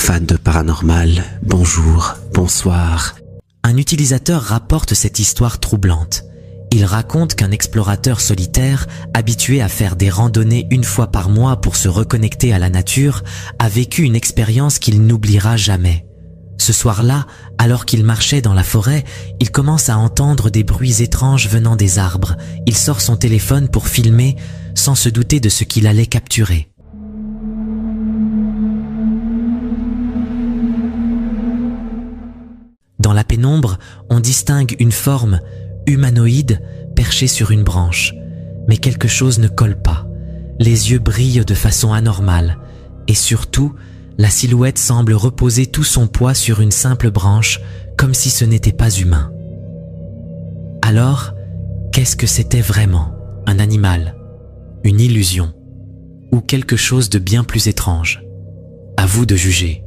fans de paranormal, bonjour, bonsoir. Un utilisateur rapporte cette histoire troublante. Il raconte qu'un explorateur solitaire, habitué à faire des randonnées une fois par mois pour se reconnecter à la nature, a vécu une expérience qu'il n'oubliera jamais. Ce soir-là, alors qu'il marchait dans la forêt, il commence à entendre des bruits étranges venant des arbres. Il sort son téléphone pour filmer, sans se douter de ce qu'il allait capturer. Dans la pénombre, on distingue une forme humanoïde perchée sur une branche. Mais quelque chose ne colle pas. Les yeux brillent de façon anormale. Et surtout, la silhouette semble reposer tout son poids sur une simple branche, comme si ce n'était pas humain. Alors, qu'est-ce que c'était vraiment? Un animal? Une illusion? Ou quelque chose de bien plus étrange? À vous de juger.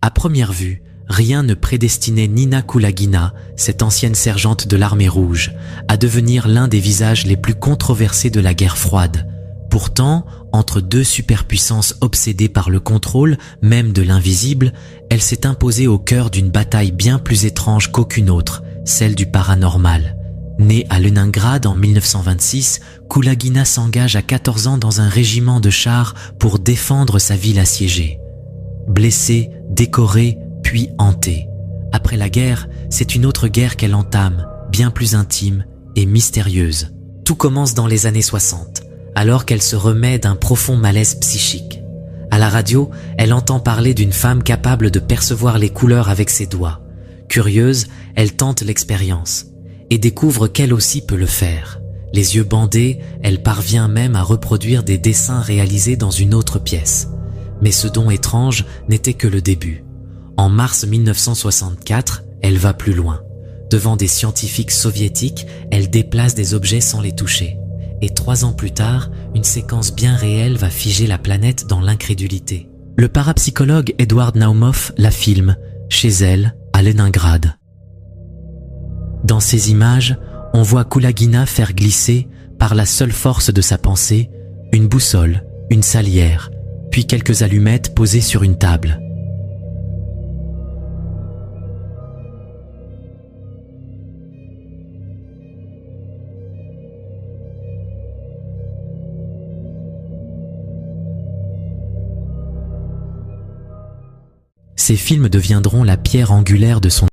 À première vue, rien ne prédestinait Nina Kulagina, cette ancienne sergente de l'armée rouge, à devenir l'un des visages les plus controversés de la guerre froide. Pourtant, entre deux superpuissances obsédées par le contrôle, même de l'invisible, elle s'est imposée au cœur d'une bataille bien plus étrange qu'aucune autre, celle du paranormal. Née à Leningrad en 1926, Kulagina s'engage à 14 ans dans un régiment de chars pour défendre sa ville assiégée. Blessée, décorée, puis hantée. Après la guerre, c'est une autre guerre qu'elle entame, bien plus intime et mystérieuse. Tout commence dans les années 60, alors qu'elle se remet d'un profond malaise psychique. À la radio, elle entend parler d'une femme capable de percevoir les couleurs avec ses doigts. Curieuse, elle tente l'expérience et découvre qu'elle aussi peut le faire. Les yeux bandés, elle parvient même à reproduire des dessins réalisés dans une autre pièce. Mais ce don étrange n'était que le début. En mars 1964, elle va plus loin. Devant des scientifiques soviétiques, elle déplace des objets sans les toucher. Et 3 ans plus tard, une séquence bien réelle va figer la planète dans l'incrédulité. Le parapsychologue Edward Naumov la filme, chez elle, à Leningrad. Dans ces images, on voit Kulagina faire glisser, par la seule force de sa pensée, une boussole, une salière, puis quelques allumettes posées sur une table. Ces films deviendront la pierre angulaire de son